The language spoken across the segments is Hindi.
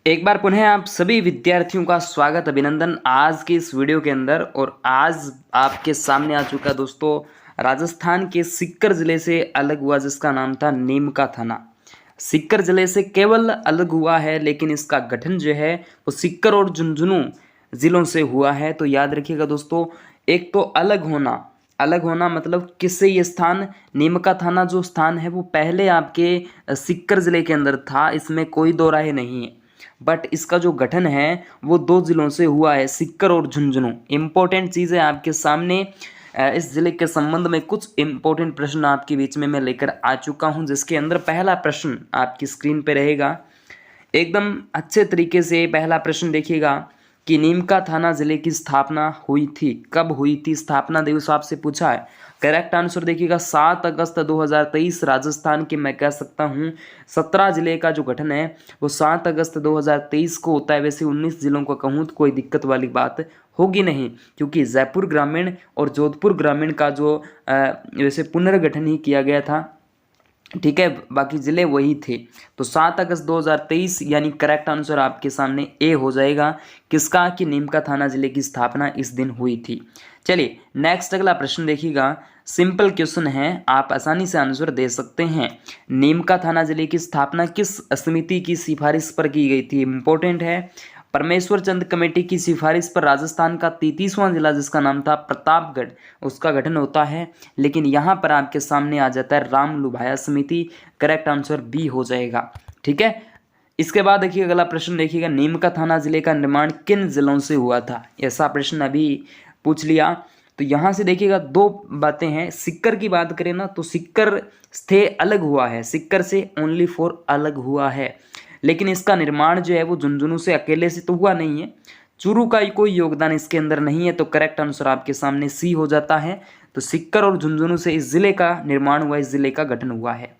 एक बार पुनः आप सभी विद्यार्थियों का स्वागत अभिनंदन आज के इस वीडियो के अंदर। और आज आपके सामने आ चुका दोस्तों राजस्थान के सीकर जिले से अलग हुआ जिसका नाम था नीम का थाना। सीकर जिले से केवल अलग हुआ है, लेकिन इसका गठन जो है वो सीकर और झुंझुनू जिलों से हुआ है। तो याद रखिएगा दोस्तों, एक तो अलग होना मतलब किससे ये स्थान नीम का थाना जो स्थान है वो पहले आपके सीकर जिले के अंदर था, इसमें कोई दो राय नहीं है। बट इसका जो गठन है वो दो जिलों से हुआ है, सीकर और झुंझुनू। इंपॉर्टेंट चीज़ है आपके सामने। इस जिले के संबंध में कुछ इंपॉर्टेंट प्रश्न आपके बीच में मैं लेकर आ चुका हूं, जिसके अंदर पहला प्रश्न आपकी स्क्रीन पे रहेगा। एकदम अच्छे तरीके से पहला प्रश्न देखिएगा कि नीम का थाना जिले की स्थापना हुई थी, कब हुई थी स्थापना दिवस आपसे पूछा है। करेक्ट आंसर देखिएगा 7 अगस्त 2023। राजस्थान के मैं कह सकता हूँ 17 जिले का जो गठन है वो 7 अगस्त 2023 को होता है। वैसे 19 जिलों को कहूँ तो कोई दिक्कत वाली बात होगी नहीं, क्योंकि जयपुर ग्रामीण और जोधपुर ग्रामीण का जो वैसे पुनर्गठन ही किया गया था, ठीक है, बाकी जिले वही थे। तो 7 अगस्त 2023 यानी करेक्ट आंसर आपके सामने ए हो जाएगा, किसका कि नीम का थाना जिले की स्थापना इस दिन हुई थी। चलिए नेक्स्ट अगला प्रश्न देखिएगा। सिंपल क्वेश्चन है, आप आसानी से आंसर दे सकते हैं। नीम का थाना जिले की स्थापना किस समिति की सिफारिश पर की गई थी? इंपॉर्टेंट है। परमेश्वर चंद कमेटी की सिफारिश पर राजस्थान का 33वां जिला जिसका नाम था प्रतापगढ़, उसका गठन होता है। लेकिन यहाँ पर आपके सामने आ जाता है राम लुभाया समिति। करेक्ट आंसर बी हो जाएगा। ठीक है, इसके बाद देखिए अगला प्रश्न देखिएगा, नीम का थाना जिले का निर्माण किन जिलों से हुआ था? ऐसा प्रश्न अभी पूछ लिया। तो यहाँ से देखिएगा दो बातें हैं। सिक्कर की बात करें ना तो सिक्कर से अलग हुआ है, सिक्कर से ओनली फॉर अलग हुआ है। लेकिन इसका निर्माण जो है वो झुंझुनू से अकेले से तो हुआ नहीं है, चूरू का कोई योगदान इसके अंदर नहीं है। तो करेक्ट आंसर आपके सामने सी हो जाता है। तो सिक्कर और झुंझुनू से इस जिले का निर्माण हुआ, इस जिले का गठन हुआ है।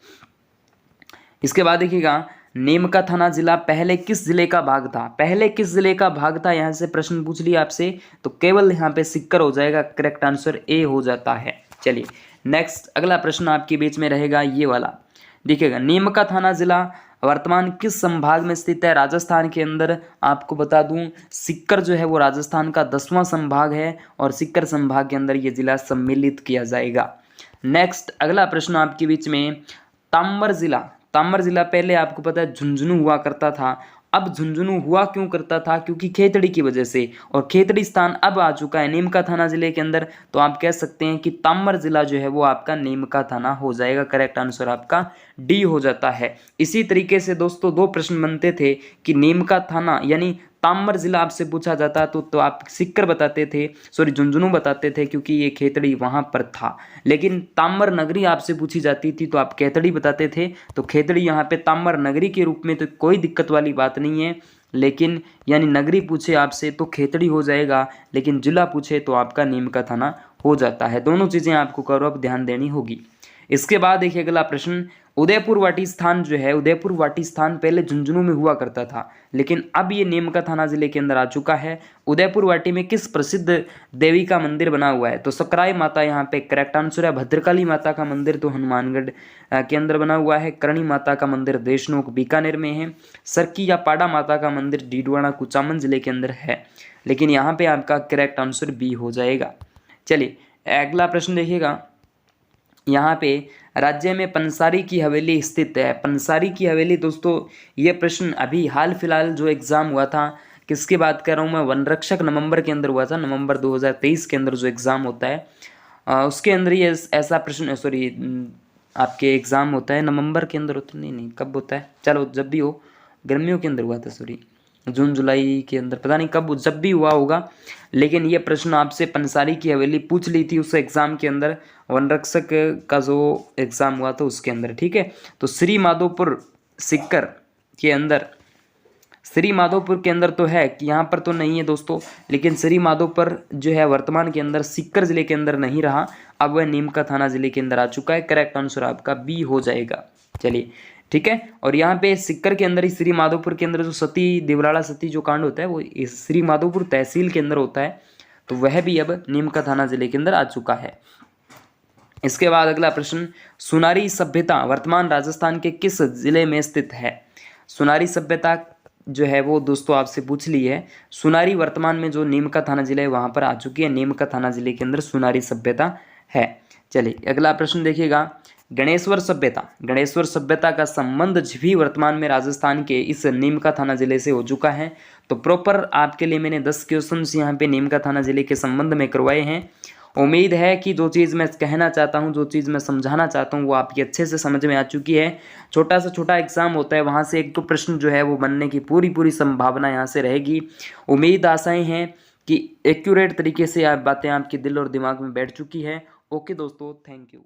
इसके बाद देखिएगा, नीम का थाना जिला पहले किस जिले का भाग था? पहले किस जिले का भाग था, यहाँ से प्रश्न पूछ लिया आपसे, तो केवल यहाँ पे सिक्कर हो जाएगा। करेक्ट आंसर ए हो जाता है। चलिए नेक्स्ट अगला प्रश्न आपके बीच में रहेगा ये वाला। देखिएगा, नीम का थाना जिला वर्तमान किस संभाग में स्थित है? राजस्थान के अंदर आपको बता दूं सिक्कर जो है वो राजस्थान का 10वां संभाग है और सिक्कर संभाग के अंदर ये जिला सम्मिलित किया जाएगा। नेक्स्ट अगला प्रश्न आपके बीच में, ताम्बर जिला पहले आपको पता है झुंझुनू हुआ करता था। अब झुंझुनू हुआ क्यों करता था? क्योंकि खेतड़ी की वजह से, और खेतड़ी स्थान अब आ चुका है नीम का थाना जिले के अंदर। तो आप कह सकते हैं कि ताम्बर जिला जो है वो आपका नीम का थाना हो जाएगा। करेक्ट आंसर आपका डी हो जाता है। इसी तरीके से दोस्तों दो प्रश्न बनते थे कि नीम का थाना यानी ताम्बर जिला आपसे पूछा जाता तो आप सिक्कर बताते थे, सॉरी झुंझुनू बताते थे, क्योंकि ये खेतड़ी वहां पर था। लेकिन ताम्बर नगरी आपसे पूछी जाती थी तो आप खेतड़ी बताते थे। तो खेतड़ी यहाँ पे ताम्बर नगरी के रूप में तो कोई दिक्कत वाली बात नहीं है। लेकिन यानी नगरी पूछे आपसे तो खेतड़ी हो जाएगा, लेकिन जिला पूछे तो आपका नीम का थाना हो जाता है। दोनों चीजें आपको करो अब ध्यान देनी होगी। इसके बाद देखिए अगला प्रश्न, उदयपुर वाटी स्थान जो है, उदयपुर वाटी स्थान पहले झुंझुनू में हुआ करता था, लेकिन अब ये नीम का थाना जिले के अंदर आ चुका है। उदयपुर वाटी में किस प्रसिद्ध देवी का मंदिर बना हुआ है? तो सकराई माता यहाँ पे करेक्ट आंसर है। भद्रकाली माता का मंदिर तो हनुमानगढ़ के अंदर बना हुआ है। करणी माता का मंदिर देशनोक बीकानेर में है। सरकी या पाड़ा माता का मंदिर डीडवाना कुचामन जिले के अंदर है। लेकिन यहाँ पे आपका करेक्ट आंसर बी हो जाएगा। चलिए अगला प्रश्न देखिएगा, यहाँ पे राज्य में पंसारी की हवेली स्थित है। पंसारी की हवेली दोस्तों, ये प्रश्न अभी हाल फिलहाल जो एग्जाम हुआ था, किसकी बात कर रहा हूँ मैं, वन रक्षक नवंबर के अंदर हुआ था। नवंबर 2023 के अंदर जो एग्जाम होता है उसके अंदर ये ऐसा प्रश्न, सॉरी आपके एग्जाम होता है नवंबर के अंदर होता, नहीं कब होता है, चलो जब भी हो, गर्मियों के अंदर हुआ था, सॉरी जून जुलाई के अंदर, पता नहीं कब, जब भी हुआ होगा। लेकिन ये प्रश्न आपसे पंसारी की हवेली पूछ ली थी उस एग्जाम के अंदर, वनरक्षक का जो एग्जाम हुआ था उसके अंदर। ठीक है, तो श्री माधोपुर सिक्कर के अंदर, श्री माधोपुर के अंदर तो है कि यहाँ पर तो नहीं है दोस्तों, लेकिन श्री माधोपुर जो है वर्तमान के अंदर सिक्कर जिले के अंदर नहीं रहा, अब वह नीम का थाना जिले के अंदर आ चुका है। करेक्ट आंसर आपका बी हो जाएगा। चलिए ठीक है, और यहाँ पे सिक्कर के अंदर ही श्री माधोपुर के अंदर जो सती दिवराड़ा सती जो कांड होता है वो इस श्री माधोपुर तहसील के अंदर होता है, तो वह भी अब नीम का थाना जिले के अंदर आ चुका है। इसके बाद अगला प्रश्न, सुनारी सभ्यता वर्तमान राजस्थान के किस जिले में स्थित है? सुनारी सभ्यता जो है वो दोस्तों आपसे पूछ ली है। सुनारी वर्तमान में जो नीम का थाना जिला है वहाँ पर आ चुकी है। नीम का थाना जिले के अंदर सुनारी सभ्यता है। चलिए अगला प्रश्न देखिएगा। गणेश्वर सभ्यता का संबंध भी वर्तमान में राजस्थान के इस नीम का थाना जिले से हो चुका है। तो प्रॉपर आपके लिए मैंने 10 क्वेश्चंस यहाँ पे नीम का थाना जिले के संबंध में करवाए हैं। उम्मीद है कि जो चीज़ मैं कहना चाहता हूँ, जो चीज़ मैं समझाना चाहता हूँ वो आपकी अच्छे से समझ में आ चुकी है। छोटा से छोटा एग्जाम होता है, वहाँ से एक तो प्रश्न जो है वो बनने की पूरी संभावना यहाँ से रहेगी। उम्मीद आशाएं हैं कि एक्यूरेट तरीके से आप बातें आपके दिल और दिमाग में बैठ चुकी है। ओके दोस्तों, थैंक यू।